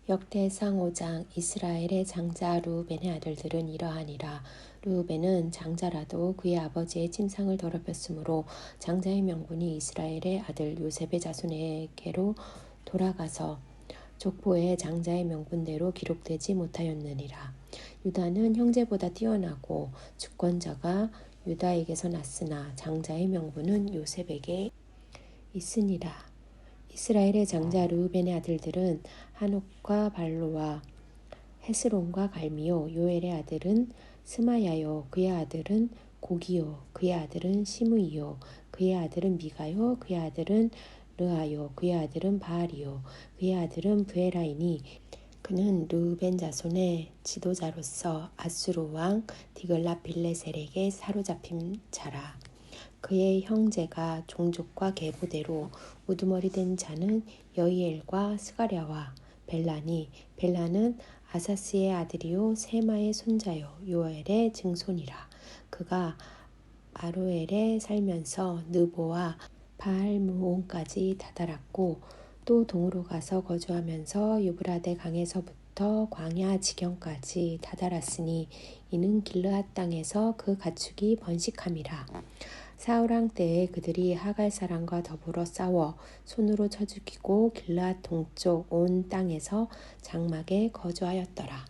역대상 5장. 이스라엘의 장자 르우벤의 아들들은 이러하니라. 르우벤은 장자라도 그의 아버지의 침상을 더럽혔으므로 장자의 명분이 이스라엘의 아들 요셉의 자손에게로 돌아가서 족보에 장자의 명분대로 기록되지 못하였느니라. 유다는 형제보다 뛰어나고 주권자가 유다에게서 났으나 장자의 명분은 요셉에게 있으니라. 이스라엘의 장자 르우벤의 아들들은 한옥과 발로와 헤스론과 갈미요. 요엘의 아들은 스마야요. 그의 아들은 고기요. 그의 아들은 시므이요. 그의 아들은 미가요. 그의 아들은 르아요. 그의 아들은 바알이요. 그의 아들은 브에라이니 그는 르우벤 자손의 지도자로서 아수르 왕 디글랏빌레셀에게 사로잡힌 자라. 그의 형제가 종족과 계보대로 우두머리 된 자는 여이엘과 스가랴와 벨라니. 벨라는 아사스의 아들이요 세마의 손자요 요엘의 증손이라. 그가 아로엘에 살면서 느보와 바알므온까지 다다랐고 또 동으로 가서 거주하면서 유브라데 강에서부터 광야 지경까지 다다랐으니 이는 길르앗 땅에서 그 가축이 번식함이라. 사울왕 때에 그들이 하갈 사람과 더불어 싸워 손으로 쳐 죽이고 길르앗 동쪽 온 땅에서 장막에 거주하였더라.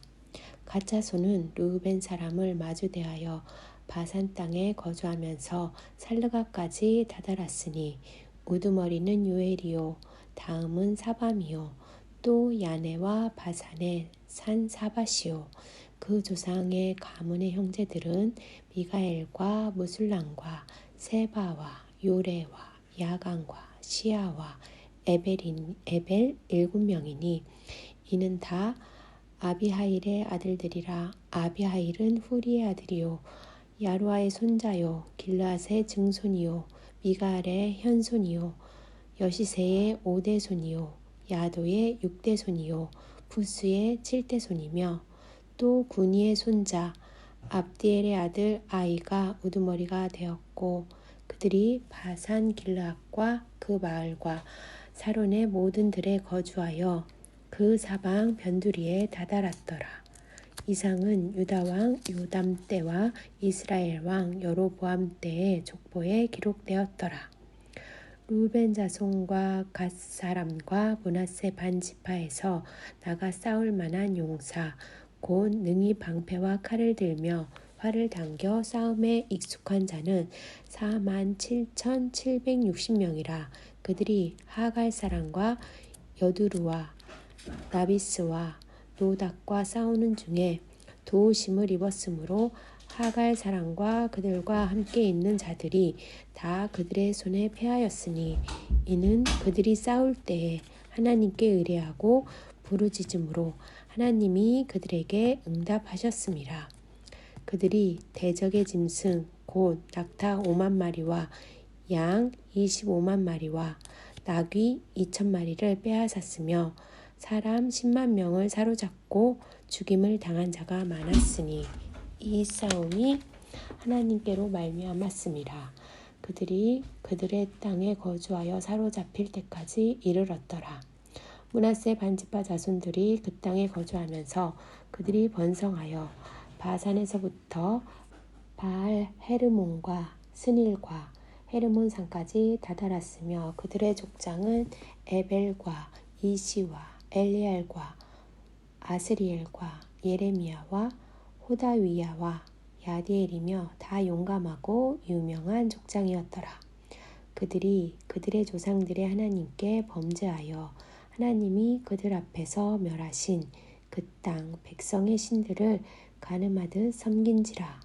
갓 자손은 르우벤 사람을 마주대하여 바산 땅에 거주하면서 살르가까지 다다랐으니 우두머리는 요엘이요 다음은 사밤이요 또 야네와 바산의 산 사바시요. 그 조상의 가문의 형제들은 미가엘과 무술람과 세바와 요레와 야간과 시아와 에벨 7명이니 이는 다 아비하일의 아들들이라. 아비하일은 후리의 아들이요 야루아의 손자요 길르앗의 증손이요 미가엘의 현손이요 여시세의 5대손이요 야도의 6대손이요 부스의 7대손이며 또 구니의 손자 압디엘의 아들 아이가 우두머리가 되었고 그들이 바산 길르앗과 그 마을과 사론의 모든 들에 거주하여 그 사방 변두리에 다다랐더라. 이상은 유다왕 요담 때와 이스라엘 왕 여로보암 때의 족보에 기록되었더라. 르우벤 자손과 갓 사람과 므낫세 반 지파에서 나가 싸울 만한 용사 곧 능히 방패와 칼을 들며 활을 당겨 싸움에 익숙한 자는 47,760명이라. 그들이 하갈 사람과 여두루와 나비스와 노닥과 싸우는 중에 도우심을 입었으므로 하갈 사람과 그들과 함께 있는 자들이 다 그들의 손에 패하였으니 이는 그들이 싸울 때에 하나님께 의뢰하고 부르짖음으로 하나님이 그들에게 응답하셨음이라. 그들이 대적의 짐승 곧 낙타 5만 마리와 양 25만 마리와 나귀 2,000마리를 빼앗았으며 사람 10만 명을 사로잡고 죽임을 당한 자가 많았으니 이 싸움이 하나님께로 말미암았음이라. 그들이 그들의 땅에 거주하여 사로잡힐 때까지 이르렀더라. 므낫세 반지파 자손들이 그 땅에 거주하면서 그들이 번성하여 바산에서부터 바알 헤르몬과 스닐과 헤르몬 산까지 다다랐으며 그들의 족장은 에벨과 이시와 엘리알과 아스리엘과 예레미야와 호다위야와 야디엘이며 다 용감하고 유명한 족장이었더라. 그들이 그들의 조상들의 하나님께 범죄하여 하나님이 그들 앞에서 멸하신 그 땅 백성의 신들을 가늠하듯 섬긴지라.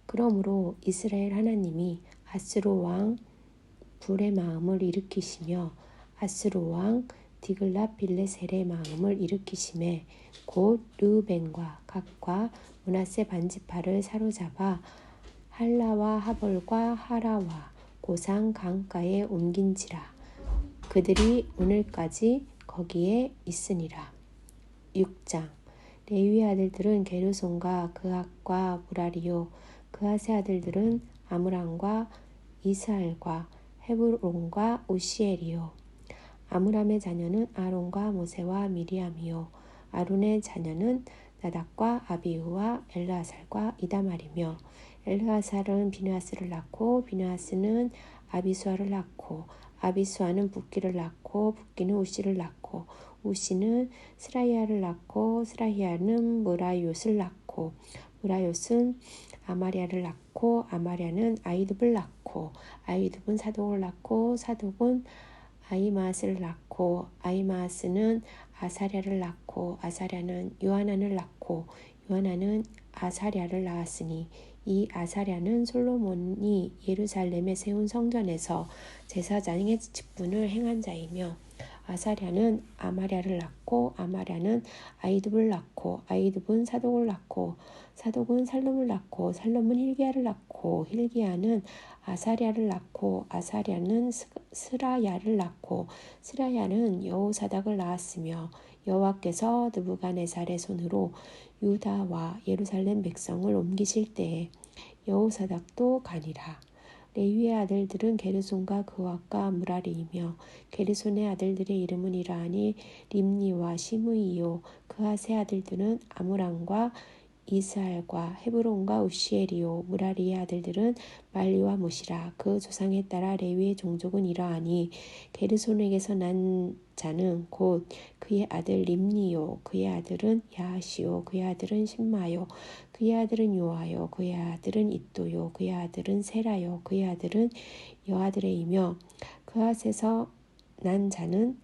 그러므로 이스라엘 하나님이 아수르 왕 불의 마음을 일으키시며 아수르 왕 디글랏빌레셀의 마음을 일으키심에 곧 르우벤과 갓과 므낫세 반지파를 사로잡아 할라와 하볼과 하라와 고상 강가에 옮긴지라. 그들이 오늘까지 거기에 있으니라. 6장. 레위의 아들들은 게르손과 그앗과 무라리요 그앗의 아들들은 아므람과 이스할과 헤브론과 우시엘이요. 아므람의 자녀는 아론과 모세와 미리암이요 아론의 자녀는 나답과 아비후와 엘르아살과 이다말이며 엘르아살은 비느하스를 낳고 비느하스는 아비수아를 낳고 아비수아는 붓기를 낳고 붓기는 우시를 낳고 우시는 스라히아를 낳고 스라히아는 무라이옷을 낳고 무라이옷은 아마리아를 낳고 아마리아는 아이둡을 낳고 아이둡은 사독을 낳고 사독은 아히마아스를 낳고 아히마아스는 아사랴를 낳고 아사랴는 요하난을 낳고 요하난은 아사랴를 낳았으니 이 아사랴는 솔로몬이 예루살렘에 세운 성전에서 제사장의 직분을 행한 자이며 아사랴는 아마랴를 낳고 아마랴는 아이둡을 낳고 아이둡은 사독을 낳고 사독은 살lum을 낳고 살lum은 hil기야를 낳고 hil기야는 아사랴를 낳고 아사랴는 스라야를 낳고 스라야는 여호사닥을 낳았으며 여호와께서 느부갓네살의 손으로 유다와 예루살렘 백성을 옮기실 때에 여호사닥도 가니라. 레위의 아들들은 게르손과 그앗과 무라리이며 게르손의 아들들의 이름은 이러하니 림니와 시므이요 그앗의 아들들은 아므람과 이스알과 헤브론과 우시엘이요 무라리의 아들들은 말리와 무시라. 그 조상에 따라 레위의 종족은 이러하니 게르손에게서 난 자는 곧 그의 아들 림니요 그의 아들은 야하시요 그의 아들은 신마요 그의 아들은 요하요 그의 아들은 이또요 그의 아들은 세라요 그의 아들은 여아드레이며 그앗에서 난 자는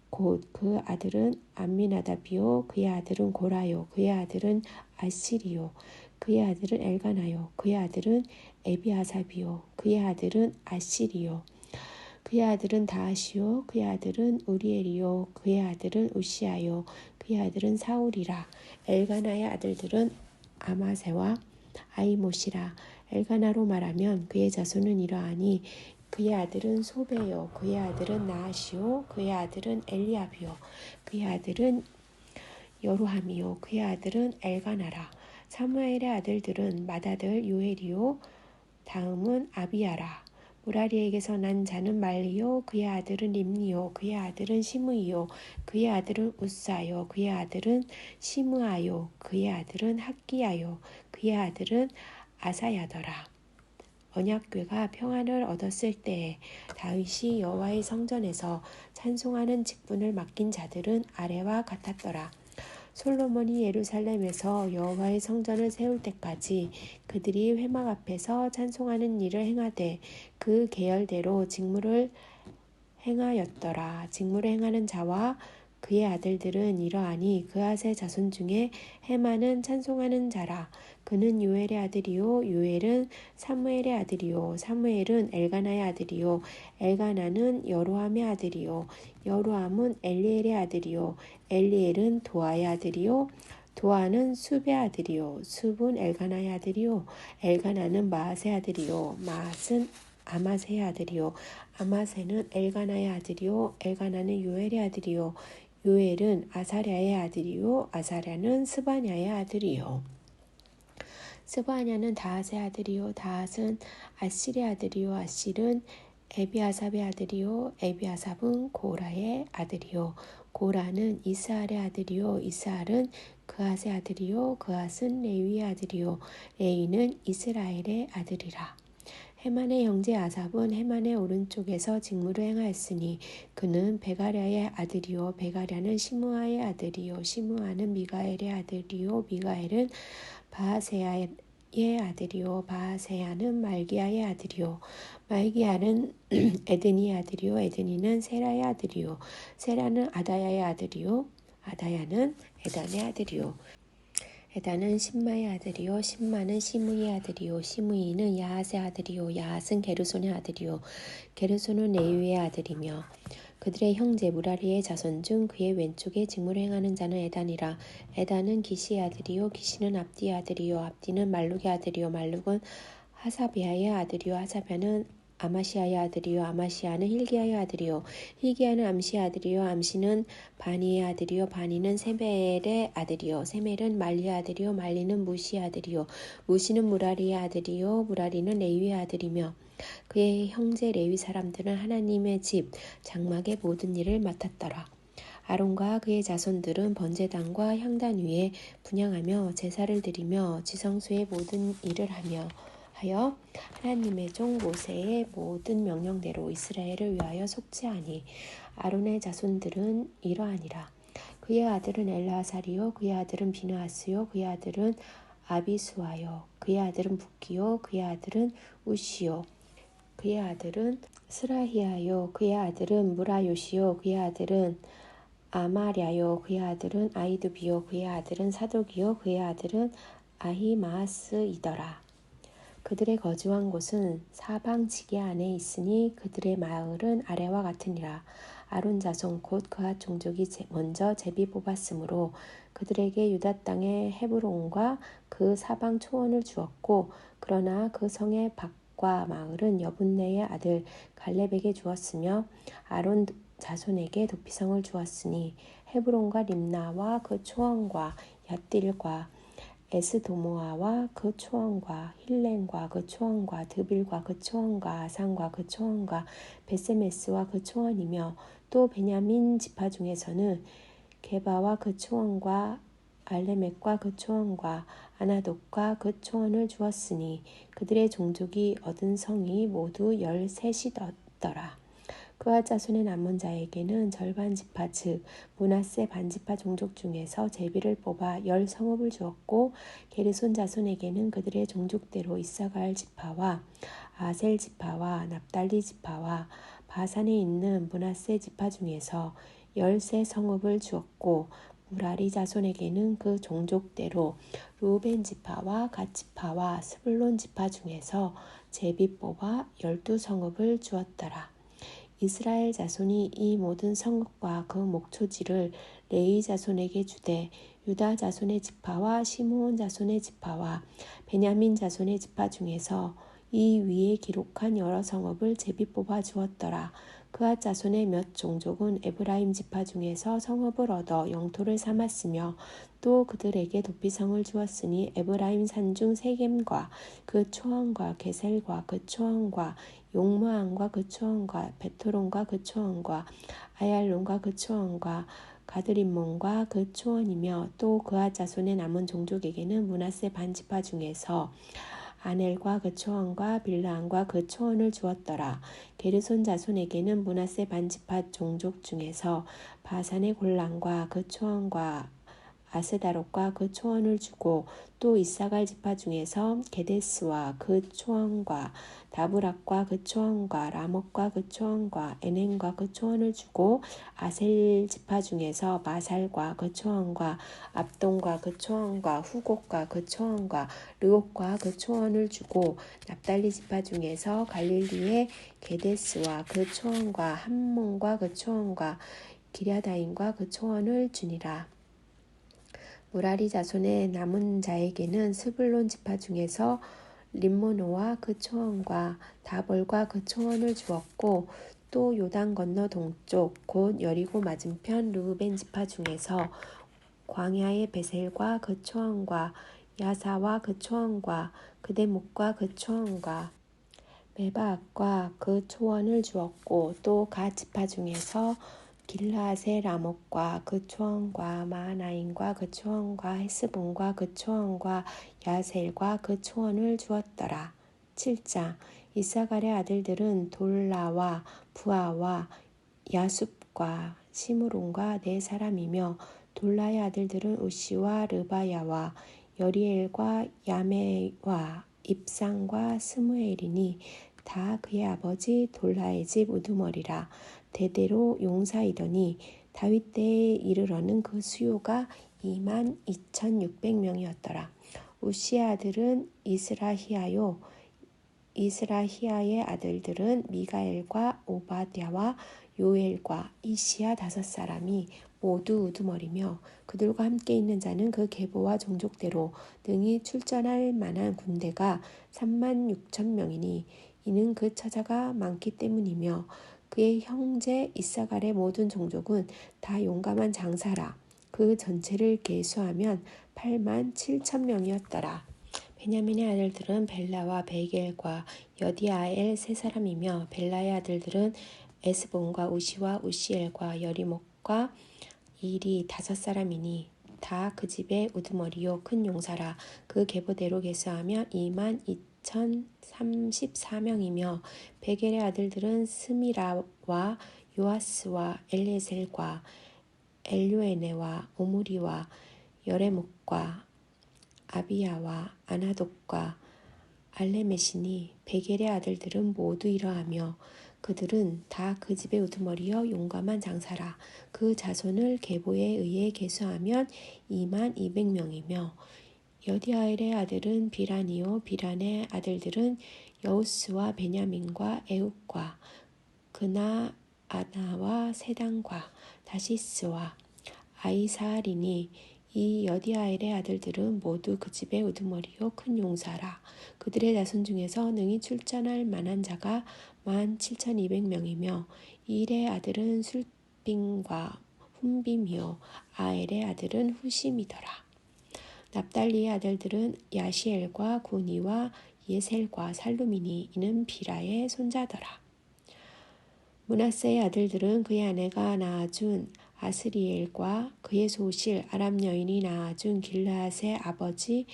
곧 그 아들은 암미나답이요 그의 아들은 고라요 그의 아들은 아시리요 그의 아들은 엘가나요 그의 아들은 에비아삽이요 그의 아들은 아시리요 그의 아들은 다하시요 그의 아들은 우리엘이요 그의 아들은 우시아요 그의 아들은 사울이라. 엘가나의 아들들은 아마세와 아이못이라. 엘가나로 말하면 그의 자손은 이러하니 그의 아들은 소베요 그의 아들은 나하시요 그의 아들은 엘리압이요 그의 아들은 여루함이요 그의 아들은 엘가나라. 사무엘의 아들들은 맏아들 요엘이요 다음은 아비야라. 무라리에게서 난 자는 말리요 그의 아들은 림니요 그의 아들은 시므이요 그의 아들은 우사요 그의 아들은 시므아요 그의 아들은 학기야요 그의 아들은 아사야더라. 언약궤가 평안을 얻었을 때에 다윗이 여호와의 성전에서 찬송하는 직분을 맡긴 자들은 아래와 같았더라. 솔로몬이 예루살렘에서 여호와의 성전을 세울 때까지 그들이 회막 앞에서 찬송하는 일을 행하되 그 계열대로 직무를 행하였더라. 직무를 행하는 자와 그의 아들들은 이러하니 그앗의 자손 중에 헤만은 찬송하는 자라. 그는 요엘의 아들이요 요엘은 사무엘의 아들이요 사무엘은 엘가나의 아들이요 엘가나는 여로함의 아들이요 여로함은 엘리엘의 아들이요 엘리엘은 도아의 아들이요 도아는 숲의 아들이요 숲은 엘가나의 아들이요 엘가나는 마앗의 아들이요 마앗은 아마세의 아들이요 아마세는 엘가나의 아들이요 엘가나는 요엘의 아들이요 요엘은 아사랴의 아들이요 아사랴는 스바냐의 아들이요 스바냐는 다핫의 아들이요 다핫은 아실의 아들이요 아실은 에비아삽의 아들이요 에비아삽은 고라의 아들이요 고라는 이스알의 아들이요 이스알은 그앗의 아들이요 그앗은 레위의 아들이요 레위는 이스라엘의 아들이라. 헤만의 형제 아삽은 헤만의 오른쪽에서 직무를 행하였으니 그는 베가랴의 아들이요 베가랴는 시므아의 아들이요 시므아는 미가엘의 아들이요 미가엘은 바하세야의 아들이요 바하세야는 말기야의 아들이요 말기야는 에드니의 아들이요 에드니는 세라의 아들이요 세라는 아다야의 아들이요 아다야는 에단의 아들이요 에단은 신마의 아들이요 신마는 시므이의 아들이요 시므이는 야핫의 아들이요 야핫은 게르손의 아들이요 게르손은 레위의 아들이며 그들의 형제 무라리의 자손 중 그의 왼쪽에 직무를 행하는 자는 에단이라. 에단은 기시의 아들이요 기시는 압디의 아들이요 압디는 말룩의 아들이요 말룩은 하사비아의 아들이요 하사비아는 아마시아의 아들이요 아마시아는 hil기야의 아들이요 hil기야는 암시의 아들이요 암시는 바니의 아들이요 바니는 세멜의 아들이요 세멜은 말리의 아들이요 말리는 무시의 아들이요 무시는 무라리의 아들이요 무라리는 레위의 아들이며 그의 형제 레위 사람들은 하나님의 집 장막의 모든 일을 맡았더라. 아론과 그의 자손들은 번제단과 향단 위에 분향하며 제사를 드리며 지성소의 모든 일을 하여 하나님의 종 모세의 모든 명령대로 이스라엘을 위하여 속죄하니 아론의 자손들은 이러하니라. 그의 아들은 엘라사리요 그의 아들은 비느하스요 그의 아들은 아비수아요 그의 아들은 붓기요 그의 아들은 우시요 그의 아들은 스라히아요 그의 아들은 무라요시요 그의 아들은 아마랴요 그의 아들은 아이두비요 그의 아들은 사독이요 그의 아들은 아히마아스이더라. 그들의 거주한 곳은 사방 지게 안에 있으니 그들의 마을은 아래와 같으니라. 아론 자손 곧 그앗 종족이 먼저 제비 뽑았으므로 그들에게 유다 땅의 헤브론과 그 사방 초원을 주었고 그러나 그 성의 밭과 마을은 여분네의 아들 갈렙에게 주었으며 아론 자손에게 도피성을 주었으니 헤브론과 림나와 그 초원과 얏딜과 에스도모아와 그 초원과 힐렌과 그 초원과 드빌과 그 초원과 아산과 그 초원과 베세메스와 그 초원이며 또 베냐민 지파 중에서는 게바와 그 초원과 알레멕과 그 초원과 아나돗과 그 초원을 주었으니 그들의 종족이 얻은 성이 모두 13이더라. 그와 자손의 남은 자에게는 절반 지파 즉 므낫세 반지파 종족 중에서 제비를 뽑아 10성읍을 주었고 게르손 자손에게는 그들의 종족대로 이사갈 지파와 아셀 지파와 납달리 지파와 바산에 있는 므낫세 지파 중에서 13성읍을 주었고 무라리 자손에게는 그 종족대로 루벤 지파와 갓 지파와 스불론 지파 중에서 제비 뽑아 12성읍을 주었더라. 이스라엘 자손이 이 모든 성읍과 그 목초지를 레위 자손에게 주되 유다 자손의 지파와 시므온 자손의 지파와 베냐민 자손의 지파 중에서 이 위에 기록한 여러 성읍을 제비 뽑아 주었더라. 그앗 자손의 몇 종족은 에브라임 지파 중에서 성읍을 얻어 영토를 삼았으며 또 그들에게 도피성을 주었으니 에브라임 산중 세겜과 그 초원과 게셀과 그 초원과 용무안과 그 초원과 베토론과 그 초원과 아얄론과 그 초원과 가드림몬과 그 초원이며 또 그앗 자손의 남은 종족에게는 므낫세 반지파 중에서 아넬과 그 초원과 빌라안과 그 초원을 주었더라. 게르손 자손에게는 므낫세 반지파 종족 중에서 바산의 골란과 그 초원과 아스다롯과 그 초원을 주고 또 이사갈 지파 중에서 게데스와 그 초원과 다브락과 그 초원과 라못과 그 초원과 에넨과 그 초원을 주고 아셀 지파 중에서 마살과 그 초원과 압돈과 그 초원과 후곡과 그 초원과 르옥과 그 초원을 주고 납달리 지파 중에서 갈릴리의 게데스와 그 초원과 함몬과 그 초원과 기랴다임과 그 초원을 주니라. 무라리 자손의 남은 자에게는 스불론 지파 중에서 림모노와 그 초원과 다볼과 그 초원을 주었고 또 요단 건너 동쪽 곧 여리고 맞은편 르우벤 지파 중에서 광야의 베셀과 그 초원과 야사와 그 초원과 그대목과 그 초원과 메바악과 그 초원을 주었고 또 갓 지파 중에서 길라앗의 라못과 그 초원과 마하나임과 그 초원과 헤스본과 그 초원과 야셀과 그 초원을 주었더라. 7장 이사갈의 아들들은 돌라와 부아와 야숲과 시므론과 네 사람이며 돌라의 아들들은 우시와 르바야와 여리엘과 야메와 입상과 스무엘이니 다 그의 아버지 돌라의 집 우두머리라. 대대로 용사이더니 다윗 때에 이르러는 그 수요가 22,600명이었더라. 우시의 아들은 이스라히아요. 이스라히아의 아들들은 미가엘과 오바댜와 요엘과 이시야 5사람이 모두 우두머리며 그들과 함께 있는 자는 그 계보와 종족대로 능히 출전할 만한 군대가 36,000명이니 이는 그 처자가 많기 때문이며 그의 형제 이사갈의 모든 종족은 다 용감한 장사라. 그 전체를 계수하면 87,000명이었더라. 베냐민의 아들들은 벨라와 베겔과 여디아엘 세 사람이며 벨라의 아들들은 에스본과 우시와 우시엘과 여리목과 일이 5사람이니 다 그 집의 우두머리요 큰 용사라. 그 계보대로 계수하면 22,034명이며 베겔의 아들들은 스미라와 요아스와 엘리에셀과 엘요에네와 오므리와 여레목과 아비야와 아나독과 알레메시니 베겔의 아들들은 모두 이러하며 그들은 다 그 집의 우두머리여 용감한 장사라. 그 자손을 계보에 의해 계수하면 22,200명이며 여디아엘의 아들은 비란이요 비란의 아들들은 여우스와 베냐민과 에욱과 그나아나와 세단과 다시스와 아이사알이니 이 여디아엘의 아들들은 모두 그 집의 우두머리요 큰 용사라. 그들의 자손 중에서 능히 출전할 만한 자가 17,200명이며 일의 아들은 술빔과 훈빔이요 아엘의 아들은 후심이더라. 납달리의 아들들은 야시엘과 구니와 예셀과 살루미니 이는 비라의 손자더라. 므낫세의 아들들은 그의 아내가 낳아준 아스리엘과 그의 소실 아람 여인이 낳아준 길르앗의 아버지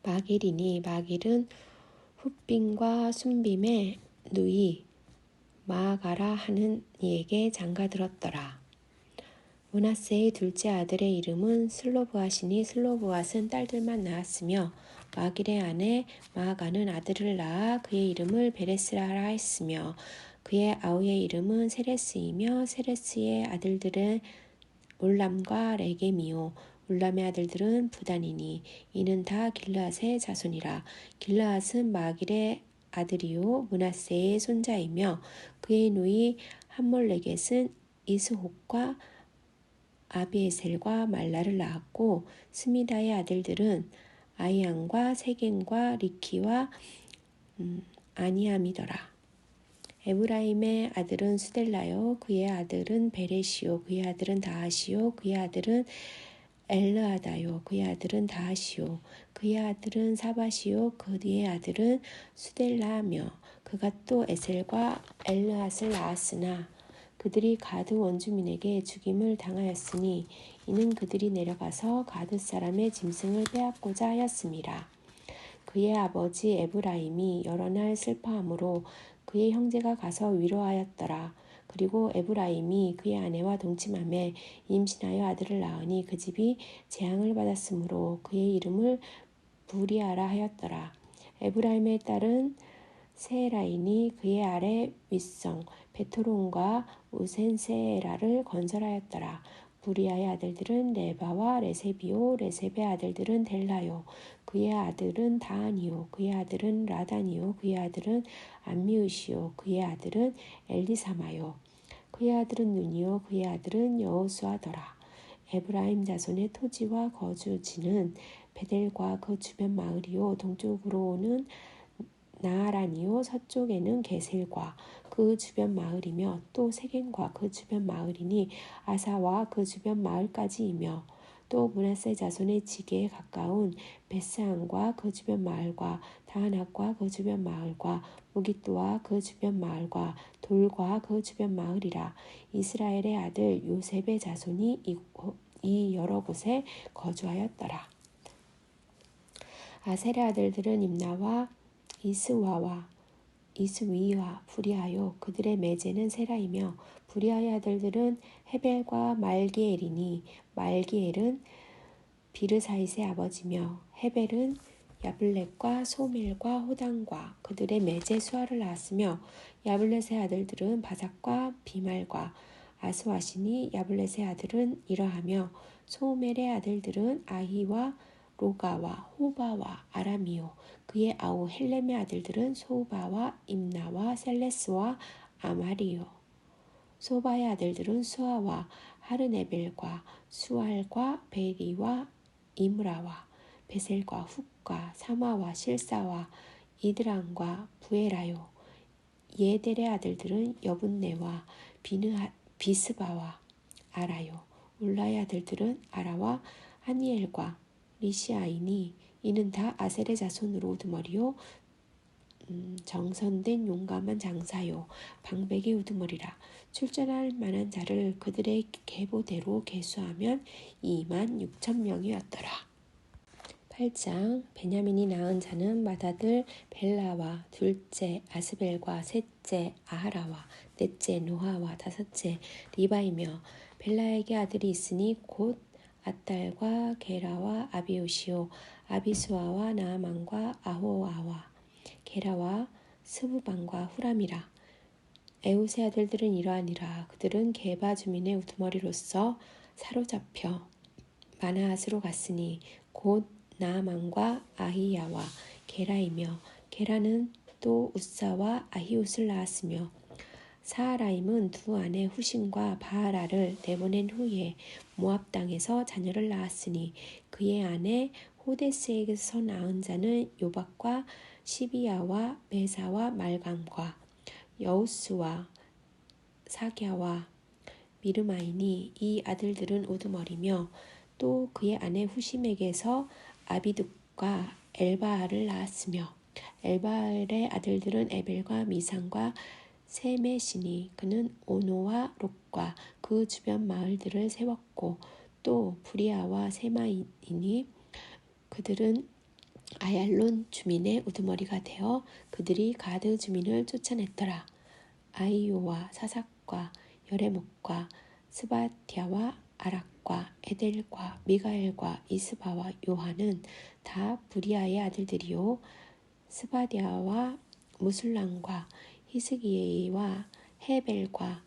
마길이니 마길은 훗빔과 순빔의 누이 마아가라 하는 이에게 장가들었더라. 므낫세의 둘째 아들의 이름은 슬로브앗이니 슬로브앗은 딸들만 낳았으며 마길의 아내 마아가는 아들을 낳아 그의 이름을 베레스라라 했으며 그의 아우의 이름은 세레스이며 세레스의 아들들은 올람과 레겜이요 올람의 아들들은 부단이니 이는 다 길르앗의 자손이라. 길르앗은 마길의 아들이요 므낫세의 손자이며 그의 누이 함몰레겟은 이스홉과 아비에셀과 말라를 낳았고 스미다의 아들들은 아이안과 세겐과 리키와 아니암이더라. 에브라임의 아들은 수델라요 그의 아들은 베레시요 그의 아들은 다하시요 그의 아들은 엘르아다요 그의 아들은 다하시요 그의 아들은 사바시요 그의 아들은 수델라며 그가 또 에셀과 엘르앗을 낳았으나 그들이 가드 원주민에게 죽임을 당하였으니 이는 그들이 내려가서 가드 사람의 짐승을 빼앗고자 하였음이라. 그의 아버지 에브라임이 여러 날 슬퍼함으로 그의 형제가 가서 위로하였더라. 그리고 에브라임이 그의 아내와 동침하며 임신하여 아들을 낳으니 그 집이 재앙을 받았으므로 그의 이름을 부리아라 하였더라. 에브라임의 딸은 세라이니 그의 아래 윗성 베토론과 우센세라를 건설하였더라. 부리아의 아들들은 레바와 레세비요 레셉의 아들들은 델라요 그의 아들은 다하니요 그의 아들은 라다니요 그의 아들은 암미우시요 그의 아들은 엘리사마요 그의 아들은 눈이요 그의 아들은 여호수아더라. 에브라임 자손의 토지와 거주지는 베델과 그 주변 마을이요 동쪽으로는 나아란이요 서쪽에는 게셀과 그 주변 마을이며 또 세겐과 그 주변 마을이니 아사와 그 주변 마을까지이며 또 므낫세 자손의 지게에 가까운 베스안과 그 주변 마을과 다하낙과 그 주변 마을과 무깃도와 그 주변 마을과 돌과 그 주변 마을이라. 이스라엘의 아들 요셉의 자손이 이 여러 곳에 거주하였더라. 아셀의 아들들은 임나와 이스와와 이스위와 부리아요 그들의 매제는 세라이며 부리아의 아들들은 헤벨과 말기엘이니 말기엘은 비르사잇의 아버지며 헤벨은 야블렛과 소멜과 호당과 그들의 매제 수아를 낳았으며 야블렛의 아들들은 바삭과 비말과 아스와시니 야블렛의 아들은 이러하며 소멜의 아들들은 아히와 로가와 호바와 아람이요 그의 아우 헬렘의 아들들은 소바와 임나와 셀레스와 아마리요 소바의 아들들은 수아와 하르네벨과 수알과 베리와 이므라와 베셀과 훅과 사마와 실사와 이드랑과 부에라요 예델의 아들들은 여분네와 비스바와 아라요 울라의 아들들은 아라와 하니엘과 리시아이니 이는 다 아셀의 자손으로 우두머리요 정선된 용감한 장사요. 방백의 우두머리라. 출전할 만한 자를 그들의 계보대로 계수하면 26,000명이었더라. 8장 베냐민이 낳은 자는 맏아들 벨라와 둘째 아스벨과 셋째 아하라와 넷째 노아와 다섯째 리바이며 벨라에게 아들이 있으니 곧 앗달과 게라와 아비우시오 아비수아와 나아만과 아호아와 게라와 스부반과 후람이라. 에웃의 아들들은 이러하니라. 그들은 게바 주민의 우두머리로서 사로잡혀 마나앗으로 갔으니 곧 나아만과 아히야와 게라이며 게라는 또 웃사와 아히웃을 낳았으며 사하라임은 두 아내 후신과 바하라를 내보낸 후에 모압 땅에서 자녀를 낳았으니 그의 아내 호데스에게서 낳은 자는 요박과 시비야와 메사와 말감과 여우스와 사갸와 미르마이니 이 아들들은 우두머리며 또 그의 아내 후심에게서 아비둑과 엘바알을 낳았으며 엘바알의 아들들은 에벨과 미상과 세메시니 그는 오노와 롯과 그 주변 마을들을 세웠고 또 부리아와 세마이니 그들은 아얄론 주민의 우두머리가 되어 그들이 가드 주민을 쫓아냈더라. 아이오와 사삭과 여레목과 스바티아와 아락과 에델과 미가엘과 이스바와 요한은 다 부리아의 아들들이요 스바디아와 무술람과 히스기예와 헤벨과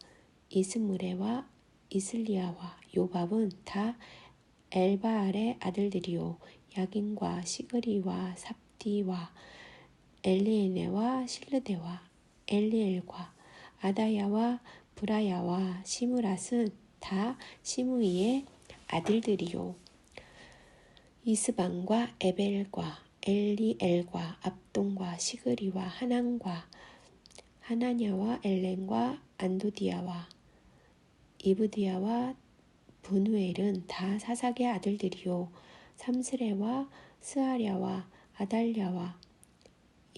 이스무레와 이슬리아와 요밥은 다 엘바알의 아들들이요 야긴과 시그리와 삽디와 엘리에네와 실르데와 엘리엘과 아다야와 브라야와 시므랏은 다 시므이의 아들들이요 이스방과 에벨과 엘리엘과 압동과 시그리와 하난과 하나냐와 엘렌과 안도디아와 이브디아와 분우엘은 다 사삭의 아들들이요 삼스레와 스아랴와 아달랴와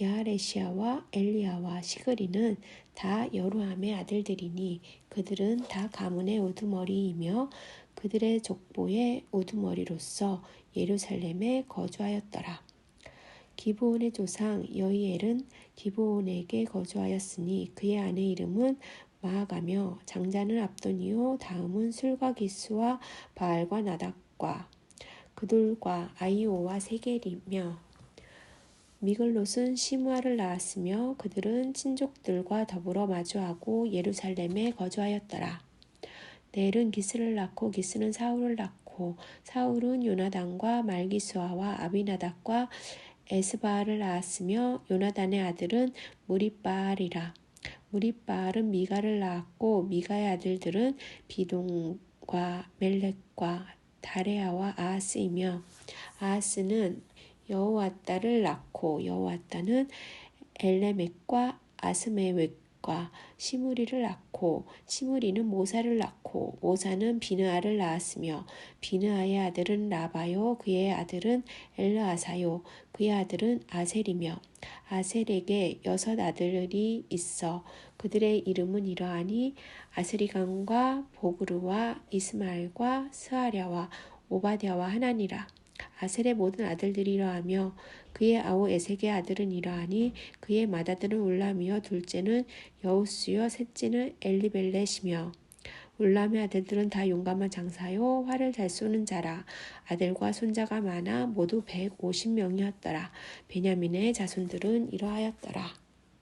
야하레시아와 엘리야와 시그리는 다 여루함의 아들들이니 그들은 다 가문의 우두머리이며 그들의 족보의 우두머리로서 예루살렘에 거주하였더라. 기브온의 조상 여이엘은 기브온에게 거주하였으니 그의 아내 이름은 마아가며 장자는 압돈이요 다음은 술과 기스와 바알과 나답과 그돌과 아이오와 세겔이며 미글롯은 시므아를 낳았으며 그들은 친족들과 더불어 마주하고 예루살렘에 거주하였더라. 넬은 기스를 낳고 기스는 사울을 낳고 사울은 요나단과 말기수아와 아비나답과 에스바알을 낳았으며 요나단의 아들은 무립바알이라. 무립바알은 미가를 낳았고 미가의 아들들은 비동과 멜렉과 다레아와 아하스이며 아하스는 여호와따를 낳고 여호와따는 엘레멕과 아스메웻과 시므리를 낳고 시므리는 모사를 낳고 모사는 비느아를 낳았으며 비느아의 아들은 라바요 그의 아들은 엘르아사요 그의 아들은 아셀이며 아셀에게 6 아들이 있어 그들의 이름은 이러하니 아스리감과 보그르와 이스마엘과 스아랴와 오바댜와 하나니라. 아셀의 모든 아들들이 이러하며 그의 아우 에색의 아들은 이러하니 그의 맏아들은 울람이요 둘째는 여우스요 셋째는 엘리벨렛이며 울람의 아들들은 다 용감한 장사요 활을 잘 쏘는 자라. 아들과 손자가 많아 모두 150명이었더라. 베냐민의 자손들은 이러하였더라.